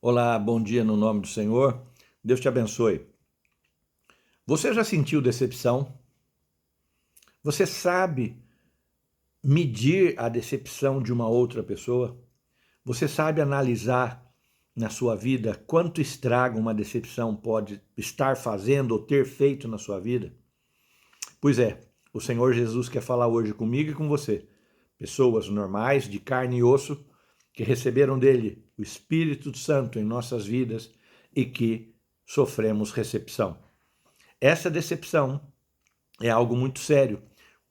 Olá, bom dia no nome do Senhor. Deus te abençoe. Você já sentiu decepção? Você sabe medir a decepção de uma outra pessoa? Você sabe analisar na sua vida quanto estrago uma decepção pode estar fazendo ou ter feito na sua vida? Pois é, o Senhor Jesus quer falar hoje comigo e com você. Pessoas normais, de carne e osso, que receberam dele o Espírito Santo em nossas vidas e que sofremos recepção. Essa decepção é algo muito sério,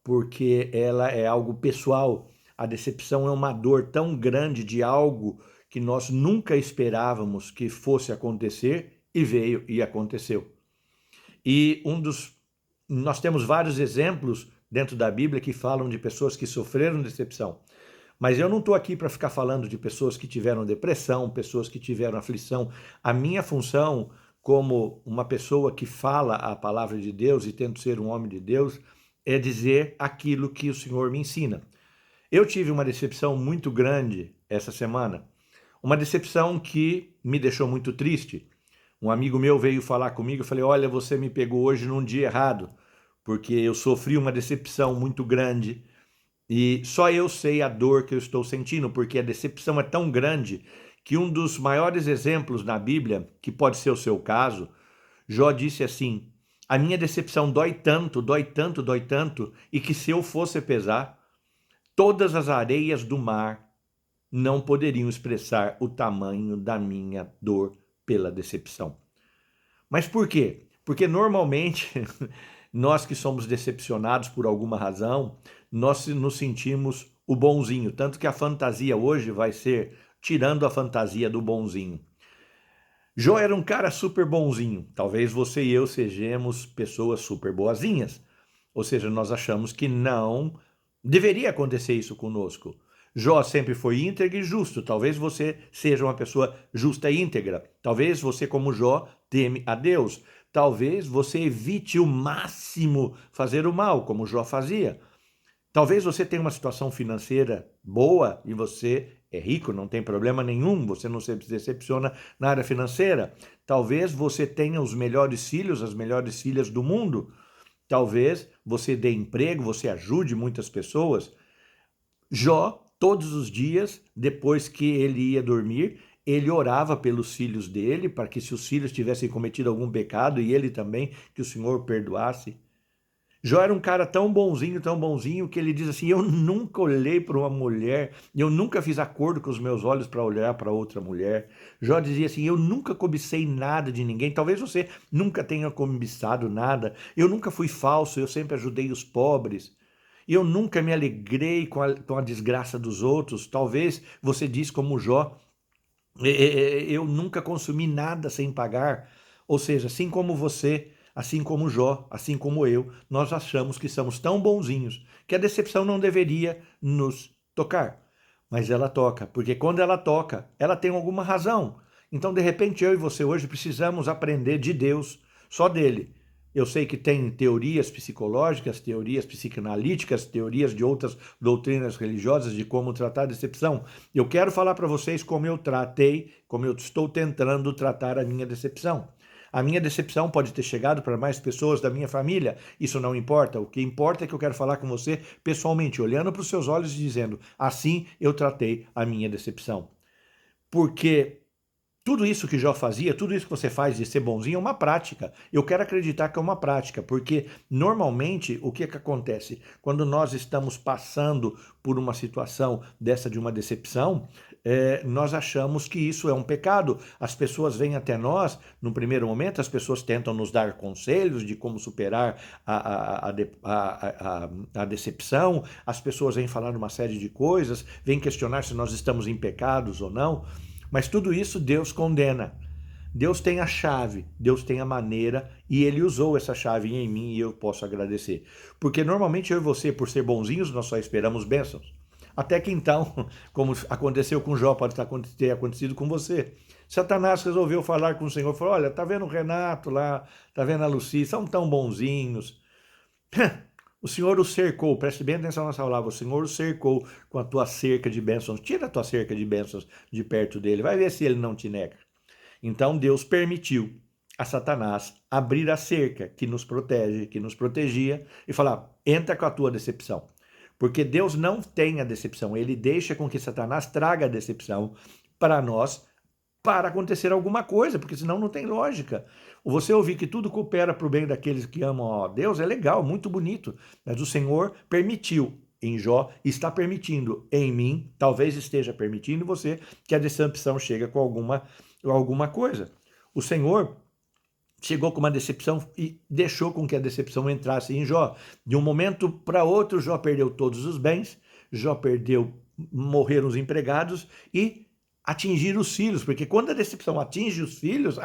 porque ela é algo pessoal. A decepção é uma dor tão grande de algo que nós nunca esperávamos que fosse acontecer e veio e aconteceu. E nós temos vários exemplos dentro da Bíblia que falam de pessoas que sofreram decepção. Mas eu não estou aqui para ficar falando de pessoas que tiveram depressão, pessoas que tiveram aflição. A minha função, como uma pessoa que fala a palavra de Deus e tento ser um homem de Deus, é dizer aquilo que o Senhor me ensina. Eu tive uma decepção muito grande essa semana, uma decepção que me deixou muito triste. Um amigo meu veio falar comigo, eu falei: "Olha, você me pegou hoje num dia errado, porque eu sofri uma decepção muito grande e só eu sei a dor que eu estou sentindo, porque a decepção é tão grande que um dos maiores exemplos na Bíblia, que pode ser o seu caso, Jó disse assim: a minha decepção dói tanto, dói tanto, dói tanto, e que se eu fosse pesar, todas as areias do mar não poderiam expressar o tamanho da minha dor pela decepção. Mas por quê? Porque normalmente nós que somos decepcionados por alguma razão, nós nos sentimos o bonzinho, tanto que a fantasia hoje vai ser tirando a fantasia do bonzinho. Jó era um cara super bonzinho. Talvez você e eu sejamos pessoas super boazinhas. Ou seja, nós achamos que não deveria acontecer isso conosco. Jó sempre foi íntegro e justo. Talvez você seja uma pessoa justa e íntegra. Talvez você, como Jó, teme a Deus. Talvez você evite o máximo fazer o mal, como Jó fazia. Talvez você tenha uma situação financeira boa e você é rico, não tem problema nenhum, você não se decepciona na área financeira. Talvez você tenha os melhores filhos, as melhores filhas do mundo. Talvez você dê emprego, você ajude muitas pessoas. Jó, todos os dias, depois que ele ia dormir, ele orava pelos filhos dele, para que se os filhos tivessem cometido algum pecado, e ele também, que o Senhor perdoasse. Jó era um cara tão bonzinho, que ele diz assim: eu nunca olhei para uma mulher, eu nunca fiz acordo com os meus olhos para olhar para outra mulher. Jó dizia assim: eu nunca cobicei nada de ninguém. Talvez você nunca tenha cobiçado nada. Eu nunca fui falso, eu sempre ajudei os pobres. Eu nunca me alegrei com a desgraça dos outros. Talvez você diz como Jó: eu nunca consumi nada sem pagar. Ou seja, assim como você, assim como Jó, assim como eu, nós achamos que somos tão bonzinhos que a decepção não deveria nos tocar. Mas ela toca, porque quando ela toca, ela tem alguma razão. Então, de repente, eu e você hoje precisamos aprender de Deus, só dele. Eu sei que tem teorias psicológicas, teorias psicanalíticas, teorias de outras doutrinas religiosas de como tratar a decepção. Eu quero falar para vocês como eu tratei, como eu estou tentando tratar a minha decepção. A minha decepção pode ter chegado para mais pessoas da minha família, isso não importa. O que importa é que eu quero falar com você pessoalmente, olhando para os seus olhos e dizendo: assim eu tratei a minha decepção. Porque tudo isso que Jó fazia, tudo isso que você faz de ser bonzinho é uma prática. Eu quero acreditar que é uma prática, porque normalmente o que acontece? Quando nós estamos passando por uma situação dessa de uma decepção, nós achamos que isso é um pecado. As pessoas vêm até nós, no primeiro momento, as pessoas tentam nos dar conselhos de como superar a decepção, as pessoas vêm falar uma série de coisas, vêm questionar se nós estamos em pecados ou não. Mas tudo isso Deus condena. Deus tem a chave, Deus tem a maneira e Ele usou essa chave em mim e eu posso agradecer. Porque normalmente eu e você, por ser bonzinhos, nós só esperamos bênçãos. Até que então, como aconteceu com Jó, pode ter acontecido com você. Satanás resolveu falar com o Senhor, falou: olha, tá vendo o Renato lá, tá vendo a Lucy, são tão bonzinhos. O Senhor o cercou, preste bem atenção nessa palavra, o Senhor o cercou com a tua cerca de bênçãos. Tira a tua cerca de bênçãos de perto dele, vai ver se ele não te nega. Então Deus permitiu a Satanás abrir a cerca que nos protege, que nos protegia, e falar: entra com a tua decepção. Porque Deus não tem a decepção, ele deixa com que Satanás traga a decepção para nós, para acontecer alguma coisa, porque senão não tem lógica. Você ouvir que tudo coopera para o bem daqueles que amam a Deus é legal, muito bonito, mas o Senhor permitiu em Jó, está permitindo em mim, talvez esteja permitindo você, que a decepção chegue com alguma coisa. O Senhor chegou com uma decepção e deixou com que a decepção entrasse em Jó. De um momento para outro, Jó perdeu todos os bens, Jó perdeu, morreram os empregados e atingir os filhos, porque quando a decepção atinge os filhos,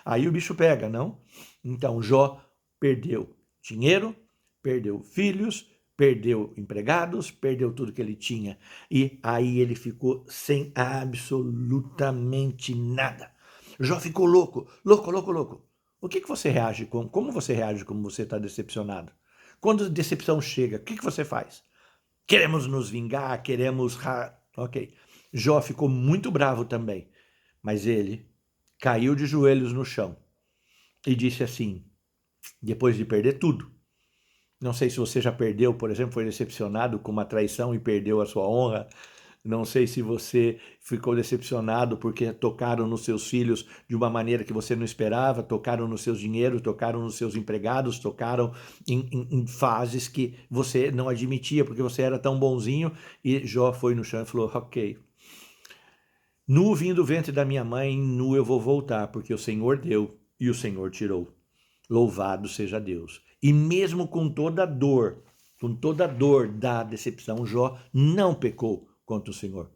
aí o bicho pega, não? Então Jó perdeu dinheiro, perdeu filhos, perdeu empregados, perdeu tudo que ele tinha. E aí ele ficou sem absolutamente nada. Jó ficou louco. O que você reage como você reage como você está decepcionado? Quando a decepção chega, o que você faz? Queremos nos vingar, Ok. Jó ficou muito bravo também, mas ele caiu de joelhos no chão e disse assim, depois de perder tudo. Não sei se você já perdeu, por exemplo, foi decepcionado com uma traição e perdeu a sua honra. Não sei se você ficou decepcionado porque tocaram nos seus filhos de uma maneira que você não esperava, tocaram nos seus dinheiros, tocaram nos seus empregados, tocaram em fases que você não admitia porque você era tão bonzinho. E Jó foi no chão e falou, ok, nu vim do ventre da minha mãe, nu eu vou voltar, porque o Senhor deu e o Senhor tirou. Louvado seja Deus. E mesmo com toda a dor da decepção, Jó não pecou contra o Senhor.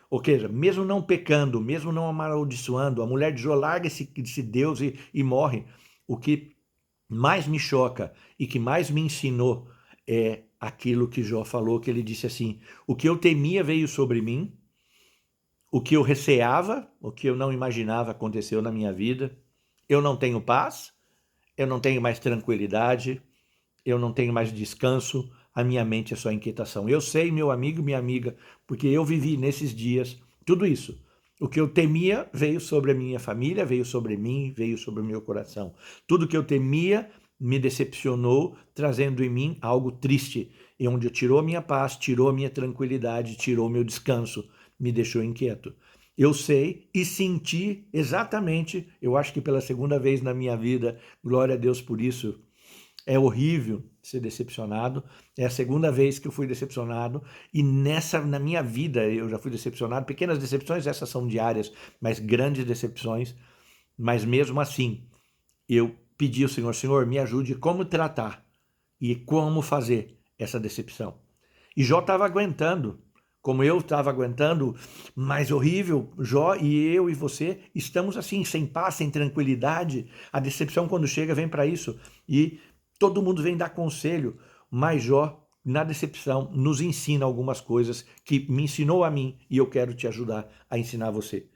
Ou seja, mesmo não pecando, mesmo não amaldiçoando, a mulher de Jó larga esse Deus e morre. O que mais me choca e que mais me ensinou é aquilo que Jó falou, que ele disse assim, o que eu temia veio sobre mim, o que eu receava, o que eu não imaginava aconteceu na minha vida, eu não tenho paz, eu não tenho mais tranquilidade, eu não tenho mais descanso, a minha mente é só inquietação. Eu sei, meu amigo, minha amiga, porque eu vivi nesses dias tudo isso. O que eu temia veio sobre a minha família, veio sobre mim, veio sobre o meu coração. Tudo que eu temia me decepcionou, trazendo em mim algo triste, e onde tirou a minha paz, tirou a minha tranquilidade, tirou o meu descanso, me deixou inquieto. Eu sei e senti exatamente, eu acho que pela segunda vez na minha vida, glória a Deus por isso. É horrível ser decepcionado. É a segunda vez que eu fui decepcionado. E na minha vida, eu já fui decepcionado. Pequenas decepções, essas são diárias, mas grandes decepções. Mas mesmo assim, eu pedi ao Senhor, Senhor, me ajude como tratar e como fazer essa decepção. E Jó estava aguentando, como eu estava aguentando, mas horrível. Jó e eu e você estamos assim, sem paz, sem tranquilidade. A decepção, quando chega, vem para isso. E todo mundo vem dar conselho, mas Jó, na decepção, nos ensina algumas coisas que me ensinou a mim e eu quero te ajudar a ensinar você.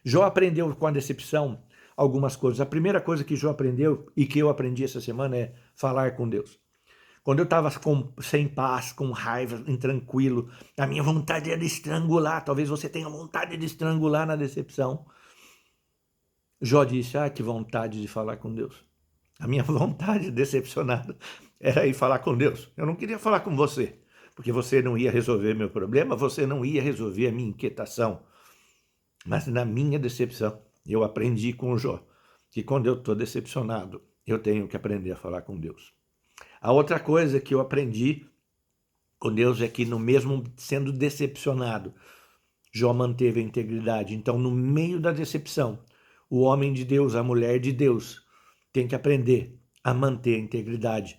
Jó aprendeu com a decepção algumas coisas. A primeira coisa que Jó aprendeu e que eu aprendi essa semana é falar com Deus. Quando eu estava sem paz, com raiva, intranquilo, a minha vontade era de estrangular. Talvez você tenha vontade de estrangular na decepção. Jó disse, que vontade de falar com Deus. A minha vontade decepcionada era ir falar com Deus. Eu não queria falar com você, porque você não ia resolver meu problema, você não ia resolver a minha inquietação. Mas na minha decepção, eu aprendi com Jó, que quando eu estou decepcionado, eu tenho que aprender a falar com Deus. A outra coisa que eu aprendi com Deus é que no mesmo sendo decepcionado, Jó manteve a integridade. Então, no meio da decepção, o homem de Deus, a mulher de Deus, tem que aprender a manter a integridade.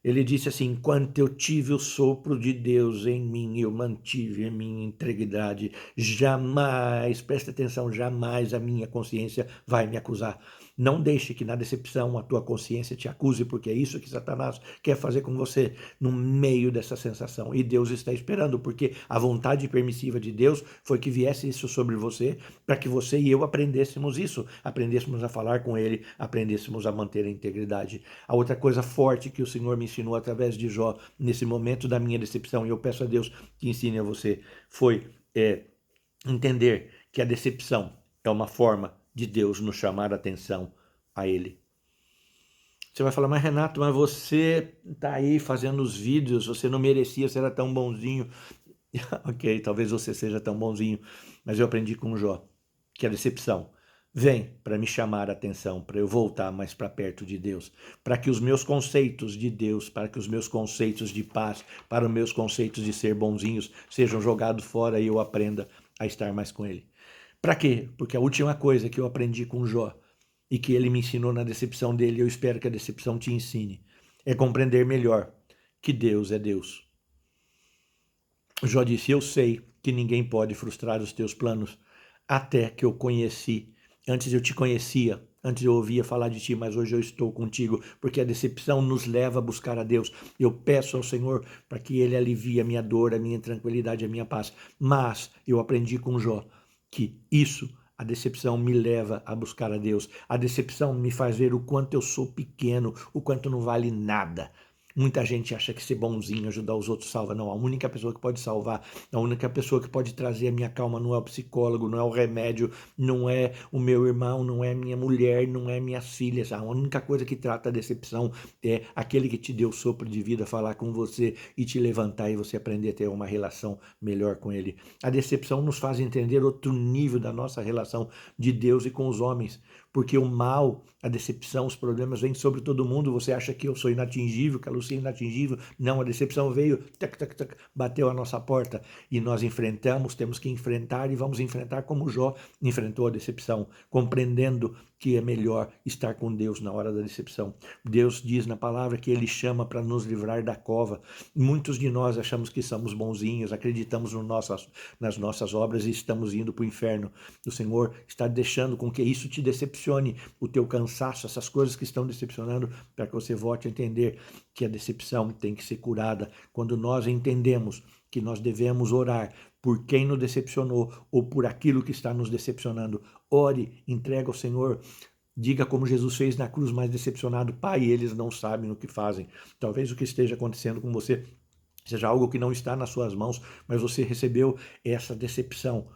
Ele disse assim, enquanto eu tive o sopro de Deus em mim, eu mantive a minha integridade. Jamais, presta atenção, jamais a minha consciência vai me acusar. Não deixe que na decepção a tua consciência te acuse, porque é isso que Satanás quer fazer com você no meio dessa sensação. E Deus está esperando, porque a vontade permissiva de Deus foi que viesse isso sobre você, para que você e eu aprendêssemos isso, aprendêssemos a falar com Ele, aprendêssemos a manter a integridade. A outra coisa forte que o Senhor me ensinou através de Jó, nesse momento da minha decepção, e eu peço a Deus que ensine a você, foi entender que a decepção é uma forma de Deus nos chamar a atenção a Ele. Você vai falar, mas Renato, mas você está aí fazendo os vídeos, você não merecia, você era tão bonzinho. Ok, talvez você seja tão bonzinho, mas eu aprendi com Jó que a decepção vem para me chamar a atenção, para eu voltar mais para perto de Deus, para que os meus conceitos de Deus, para que os meus conceitos de paz, para os meus conceitos de ser bonzinhos sejam jogados fora e eu aprenda a estar mais com Ele. Para quê? Porque a última coisa que eu aprendi com Jó e que ele me ensinou na decepção dele, eu espero que a decepção te ensine, é compreender melhor que Deus é Deus. Jó disse, eu sei que ninguém pode frustrar os teus planos até que eu conheci. Antes eu te conhecia, antes eu ouvia falar de ti, mas hoje eu estou contigo, porque a decepção nos leva a buscar a Deus. Eu peço ao Senhor para que Ele alivie a minha dor, a minha tranquilidade, a minha paz. Mas eu aprendi com Jó que a decepção me leva a buscar a Deus. A decepção me faz ver o quanto eu sou pequeno, o quanto não vale nada. Muita gente acha que ser bonzinho, ajudar os outros salva. Não, a única pessoa que pode salvar, a única pessoa que pode trazer a minha calma não é o psicólogo, não é o remédio, não é o meu irmão, não é minha mulher, não é minhas filhas. A única coisa que trata a decepção é aquele que te deu sopro de vida, falar com você e te levantar e você aprender a ter uma relação melhor com ele. A decepção nos faz entender outro nível da nossa relação de Deus e com os homens, porque o mal, a decepção, os problemas vêm sobre todo mundo. Você acha que eu sou inatingível, que a Lucia é inatingível? Não, a decepção veio, bateu a nossa porta e nós enfrentamos, temos que enfrentar e vamos enfrentar como Jó enfrentou a decepção, compreendendo que é melhor estar com Deus na hora da decepção. Deus diz na palavra que Ele chama para nos livrar da cova. Muitos de nós achamos que somos bonzinhos, acreditamos nas nossas obras e estamos indo para o inferno. O Senhor está deixando com que isso te decepcione, o teu cansaço, essas coisas que estão decepcionando, para que você volte a entender que a decepção tem que ser curada. Quando nós entendemos que nós devemos orar por quem nos decepcionou ou por aquilo que está nos decepcionando, ore, entrega ao Senhor. Diga como Jesus fez na cruz, mais decepcionado, Pai, eles não sabem o que fazem. Talvez o que esteja acontecendo com você seja algo que não está nas suas mãos, mas você recebeu essa decepção.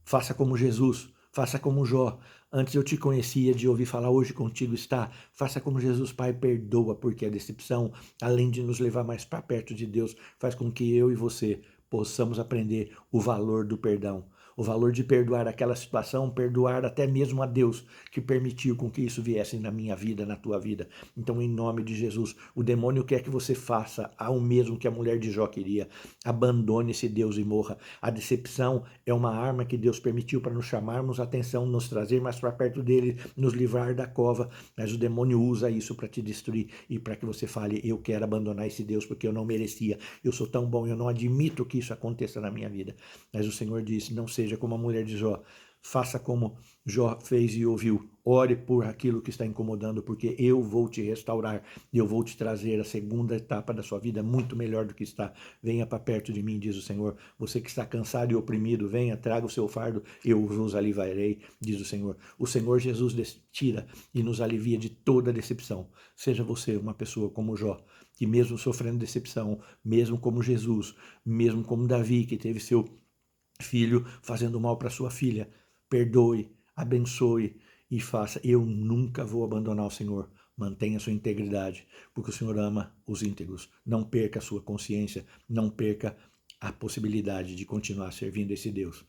Faça como Jesus, faça como Jó. Antes eu te conhecia de ouvir falar, hoje contigo está. Faça como Jesus, Pai, perdoa, porque a decepção, além de nos levar mais para perto de Deus, faz com que eu e você possamos aprender o valor do perdão, o valor de perdoar aquela situação, perdoar até mesmo a Deus que permitiu com que isso viesse na minha vida, na tua vida. Então, em nome de Jesus, o demônio quer que você faça ao mesmo que a mulher de Jó queria. Abandone esse Deus e morra. A decepção é uma arma que Deus permitiu para nos chamarmos a atenção, nos trazer mais para perto dele, nos livrar da cova, mas o demônio usa isso para te destruir e para que você fale, eu quero abandonar esse Deus porque eu não merecia, eu sou tão bom, eu não admito que isso aconteça na minha vida. Mas o Senhor disse, não seja como a mulher de Jó, faça como Jó fez e ouviu, ore por aquilo que está incomodando, porque eu vou te restaurar, eu vou te trazer a segunda etapa da sua vida muito melhor do que está. Venha para perto de mim, diz o Senhor. Você que está cansado e oprimido, venha, traga o seu fardo, eu vos aliviarei, diz o Senhor. O Senhor Jesus tira e nos alivia de toda decepção. Seja você uma pessoa como Jó, que mesmo sofrendo decepção, mesmo como Jesus, mesmo como Davi, que teve seu filho fazendo mal para sua filha, perdoe, abençoe e faça. Eu nunca vou abandonar o Senhor. Mantenha sua integridade, porque o Senhor ama os íntegros. Não perca a sua consciência, não perca a possibilidade de continuar servindo esse Deus.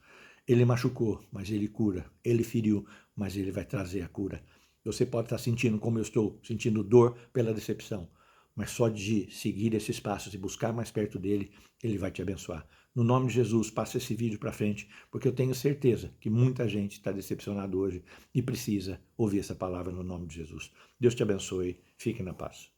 Ele machucou, mas ele cura. Ele feriu, mas ele vai trazer a cura. Você pode estar sentindo como eu estou, sentindo dor pela decepção, mas só de seguir esses passos e buscar mais perto dele, ele vai te abençoar. No nome de Jesus, passa esse vídeo para frente, porque eu tenho certeza que muita gente está decepcionada hoje e precisa ouvir essa palavra no nome de Jesus. Deus te abençoe, fique na paz.